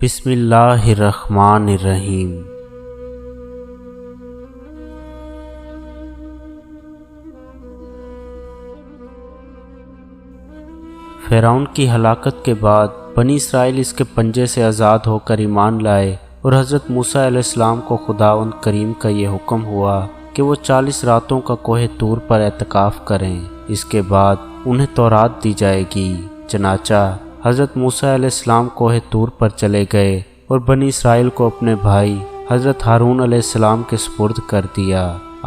بسم اللہ الرحمن الرحیم۔ فرعون کی ہلاکت کے بعد بنی اسرائیل اس کے پنجے سے آزاد ہو کر ایمان لائے اور حضرت موسیٰ علیہ السلام کو خداوند کریم کا یہ حکم ہوا کہ وہ 40 راتوں کا کوہ طور پر اعتکاف کریں، اس کے بعد انہیں تورات دی جائے گی۔ چنانچہ حضرت موسیٰ علیہ السلام کوہ طور پر چلے گئے اور بنی اسرائیل کو اپنے بھائی حضرت ہارون علیہ السلام کے سپرد کر دیا۔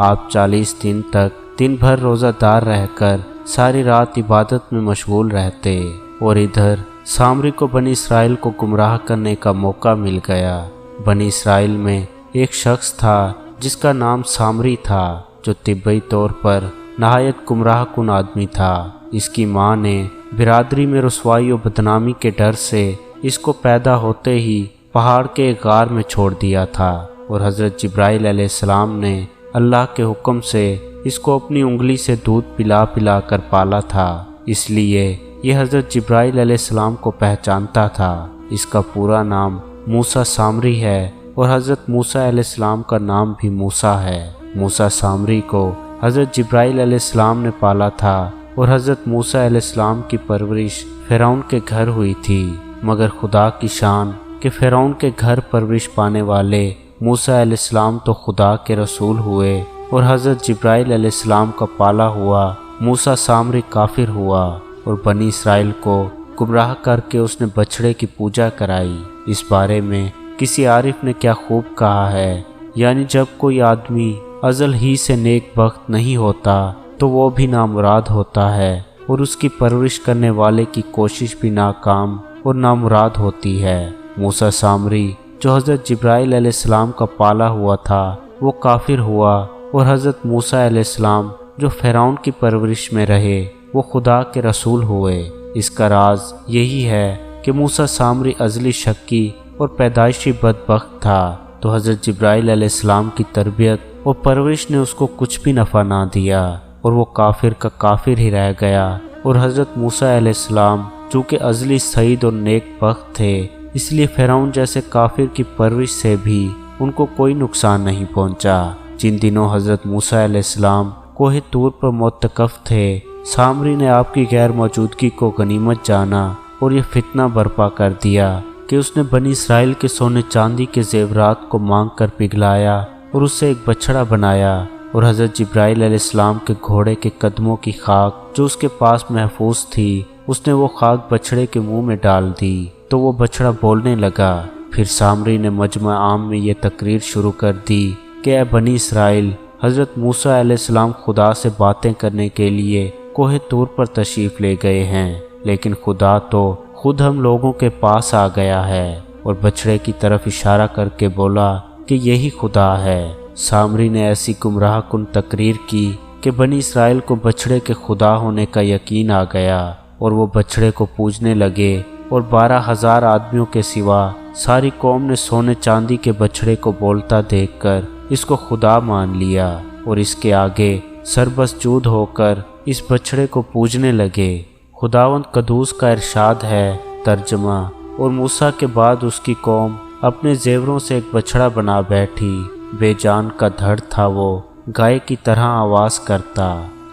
آپ 40 دن تک دن بھر روزہ دار رہ کر ساری رات عبادت میں مشغول رہتے، اور ادھر سامری کو بنی اسرائیل کو گمراہ کرنے کا موقع مل گیا۔ بنی اسرائیل میں ایک شخص تھا جس کا نام سامری تھا، جو طبعی طور پر نہایت گمراہ کن آدمی تھا۔ اس کی ماں نے برادری میں رسوائی و بدنامی کے ڈر سے اس کو پیدا ہوتے ہی پہاڑ کے ایک غار میں چھوڑ دیا تھا، اور حضرت جبرائیل علیہ السلام نے اللہ کے حکم سے اس کو اپنی انگلی سے دودھ پلا پلا کر پالا تھا، اس لیے یہ حضرت جبرائیل علیہ السلام کو پہچانتا تھا۔ اس کا پورا نام موسیٰ سامری ہے، اور حضرت موسیٰ علیہ السلام کا نام بھی موسیٰ ہے۔ موسیٰ سامری کو حضرت جبرائیل علیہ السلام نے پالا تھا، اور حضرت موسیٰ علیہ السلام کی پرورش فرعون کے گھر ہوئی تھی، مگر خدا کی شان کہ فرعون کے گھر پرورش پانے والے موسیٰ علیہ السلام تو خدا کے رسول ہوئے، اور حضرت جبرائیل علیہ السلام کا پالا ہوا موسیٰ سامری کافر ہوا، اور بنی اسرائیل کو گمراہ کر کے اس نے بچھڑے کی پوجا کرائی۔ اس بارے میں کسی عارف نے کیا خوب کہا ہے، یعنی جب کوئی آدمی ازل ہی سے نیک بخت نہیں ہوتا تو وہ بھی نامراد ہوتا ہے، اور اس کی پرورش کرنے والے کی کوشش بھی ناکام اور نامراد ہوتی ہے۔ موسیٰ سامری جو حضرت جبرائیل علیہ السلام کا پالا ہوا تھا وہ کافر ہوا، اور حضرت موسیٰ علیہ السلام جو فرعون کی پرورش میں رہے وہ خدا کے رسول ہوئے۔ اس کا راز یہی ہے کہ موسیٰ سامری ازلی شکی اور پیدائشی بدبخت تھا، تو حضرت جبرائیل علیہ السلام کی تربیت اور پرورش نے اس کو کچھ بھی نفع نہ دیا، اور وہ کافر کا کافر ہی رہ گیا۔ اور حضرت موسیٰ علیہ السلام چونکہ ازلی سعید اور نیک بخت تھے، اس لیے فرعون جیسے کافر کی پرورش سے بھی ان کو کوئی نقصان نہیں پہنچا۔ جن دنوں حضرت موسیٰ علیہ السلام کوہ طور پر معتکف تھے، سامری نے آپ کی غیر موجودگی کو غنیمت جانا اور یہ فتنہ برپا کر دیا کہ اس نے بنی اسرائیل کے سونے چاندی کے زیورات کو مانگ کر پگھلایا اور اس سے ایک بچڑا بنایا، اور حضرت جبرائیل علیہ السلام کے گھوڑے کے قدموں کی خاک جو اس کے پاس محفوظ تھی، اس نے وہ خاک بچڑے کے منہ میں ڈال دی تو وہ بچڑا بولنے لگا۔ پھر سامری نے مجمع عام میں یہ تقریر شروع کر دی کہ اے بنی اسرائیل، حضرت موسیٰ علیہ السلام خدا سے باتیں کرنے کے لیے کوہ طور پر تشریف لے گئے ہیں، لیکن خدا تو خود ہم لوگوں کے پاس آ گیا ہے، اور بچڑے کی طرف اشارہ کر کے بولا کہ یہی خدا ہے۔ سامری نے ایسی گمراہ کن تقریر کی کہ بنی اسرائیل کو بچڑے کے خدا ہونے کا یقین آ گیا، اور وہ بچڑے کو پوجنے لگے، اور 12,000 آدمیوں کے سوا ساری قوم نے سونے چاندی کے بچڑے کو بولتا دیکھ کر اس کو خدا مان لیا، اور اس کے آگے سربسجود ہو کر اس بچڑے کو پوجنے لگے۔ خداوند قدوس کا ارشاد ہے، ترجمہ: اور موسیٰ کے بعد اس کی قوم اپنے زیوروں سے ایک بچڑا بنا بیٹھی، بے جان کا دھڑ تھا، وہ گائے کی طرح آواز کرتا۔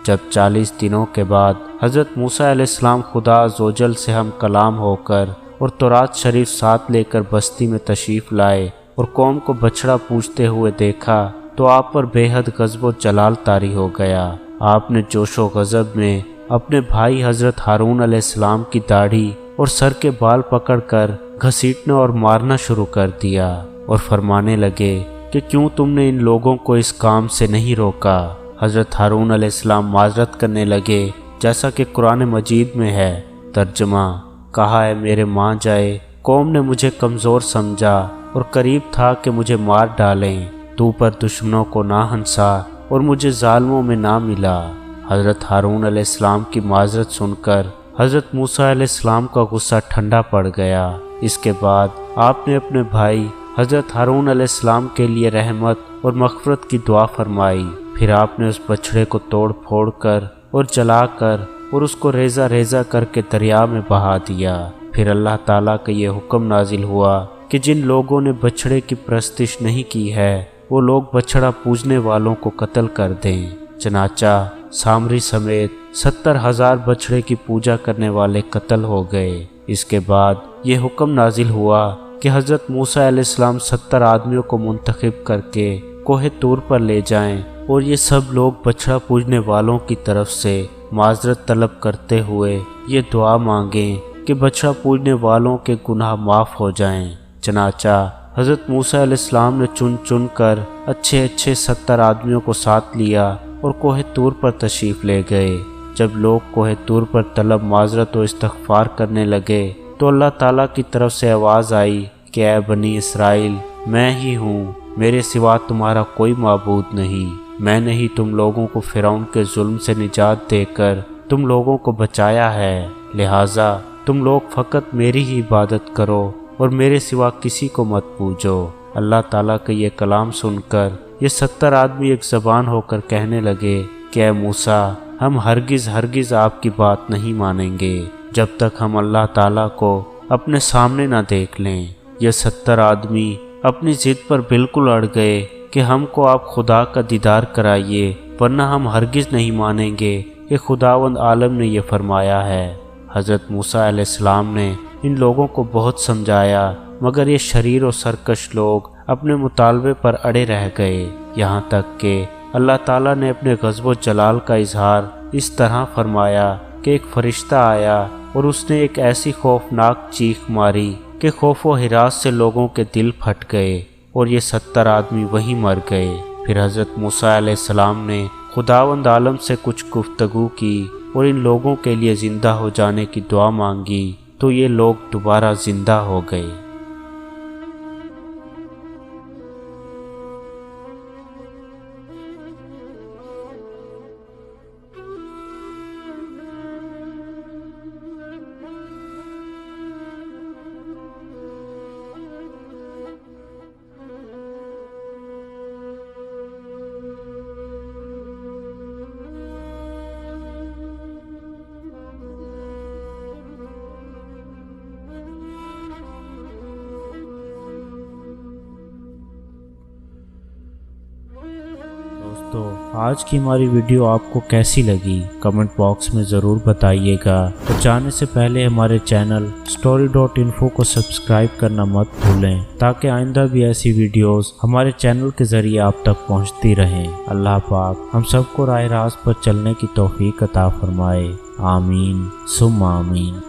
جب 40 دنوں کے بعد حضرت موسیٰ علیہ السلام خدا عزوجل سے ہم کلام ہو کر اور تورات شریف ساتھ لے کر بستی میں تشریف لائے اور قوم کو بچڑا پوجتے ہوئے دیکھا تو آپ پر بے حد غضب و جلال طاری ہو گیا۔ آپ نے جوش و غضب میں اپنے بھائی حضرت ہارون علیہ السلام کی داڑھی اور سر کے بال پکڑ کر گھسیٹنا اور مارنا شروع کر دیا، اور فرمانے لگے کہ کیوں تم نے ان لوگوں کو اس کام سے نہیں روکا؟ حضرت ہارون علیہ السلام معذرت کرنے لگے، جیسا کہ قرآن مجید میں ہے، ترجمہ: کہا ہے میرے ماں جائے، قوم نے مجھے کمزور سمجھا اور قریب تھا کہ مجھے مار ڈالیں، تو پر دشمنوں کو نہ ہنسا اور مجھے ظالموں میں نہ ملا۔ حضرت ہارون علیہ السلام کی معذرت سن کر حضرت موسیٰ علیہ السلام کا غصہ ٹھنڈا پڑ گیا۔ اس کے بعد آپ نے اپنے بھائی حضرت ہارون علیہ السلام کے لیے رحمت اور مغفرت کی دعا فرمائی۔ پھر آپ نے اس بچڑے کو توڑ پھوڑ کر اور جلا کر اور اس کو ریزہ ریزہ کر کے دریا میں بہا دیا۔ پھر اللہ تعالیٰ کا یہ حکم نازل ہوا کہ جن لوگوں نے بچھڑے کی پرستش نہیں کی ہے وہ لوگ بچھڑا پوجنے والوں کو قتل کر دیں۔ چنانچہ سامری سمیت 70,000 بچھڑے کی پوجا کرنے والے قتل ہو گئے۔ اس کے بعد یہ حکم نازل ہوا کہ حضرت موسیٰ علیہ السلام 70 آدمیوں کو منتخب کر کے کوہ طور پر لے جائیں اور یہ سب لوگ بچھڑا پوجنے والوں کی طرف سے معذرت طلب کرتے ہوئے یہ دعا مانگیں کہ بچھڑا پوجنے والوں کے گناہ معاف ہو جائیں۔ چنانچہ حضرت موسیٰ علیہ السلام نے چن چن کر اچھے 70 آدمیوں کو ساتھ لیا اور کوہ طور پر تشریف لے گئے۔ جب لوگ کوہ طور پر طلب معذرت و استغفار کرنے لگے تو اللہ تعالیٰ کی طرف سے آواز آئی کہ اے بنی اسرائیل، میں ہی ہوں، میرے سوا تمہارا کوئی معبود نہیں۔ میں نے ہی تم لوگوں کو فرعون کے ظلم سے نجات دے کر تم لوگوں کو بچایا ہے، لہٰذا تم لوگ فقط میری ہی عبادت کرو اور میرے سوا کسی کو مت پوجو۔ اللہ تعالیٰ کا یہ کلام سن کر یہ 70 آدمی ایک زبان ہو کر کہنے لگے کہ اے موسیٰ، ہم ہرگز آپ کی بات نہیں مانیں گے جب تک ہم اللہ تعالیٰ کو اپنے سامنے نہ دیکھ لیں۔ یہ 70 آدمی اپنی ضد پر بالکل اڑ گئے کہ ہم کو آپ خدا کا دیدار کرائیے ورنہ ہم ہرگز نہیں مانیں گے کہ خداوند عالم نے یہ فرمایا ہے۔ حضرت موسیٰ علیہ السلام نے ان لوگوں کو بہت سمجھایا مگر یہ شریر و سرکش لوگ اپنے مطالبے پر اڑے رہ گئے، یہاں تک کہ اللہ تعالیٰ نے اپنے غضب و جلال کا اظہار اس طرح فرمایا کہ ایک فرشتہ آیا اور اس نے ایک ایسی خوفناک چیخ ماری کہ خوف و ہراس سے لوگوں کے دل پھٹ گئے اور یہ 70 آدمی وہیں مر گئے۔ پھر حضرت موسیٰ علیہ السلام نے خداوند عالم سے کچھ گفتگو کی اور ان لوگوں کے لیے زندہ ہو جانے کی دعا مانگی تو یہ لوگ دوبارہ زندہ ہو گئے۔ تو آج کی ہماری ویڈیو آپ کو کیسی لگی کمنٹ باکس میں ضرور بتائیے گا، اور جانے سے پہلے ہمارے چینل story.info کو سبسکرائب کرنا مت بھولیں تاکہ آئندہ بھی ایسی ویڈیوز ہمارے چینل کے ذریعے آپ تک پہنچتی رہیں۔ اللہ پاک ہم سب کو راہ راست پر چلنے کی توفیق عطا فرمائے، آمین ثم آمین۔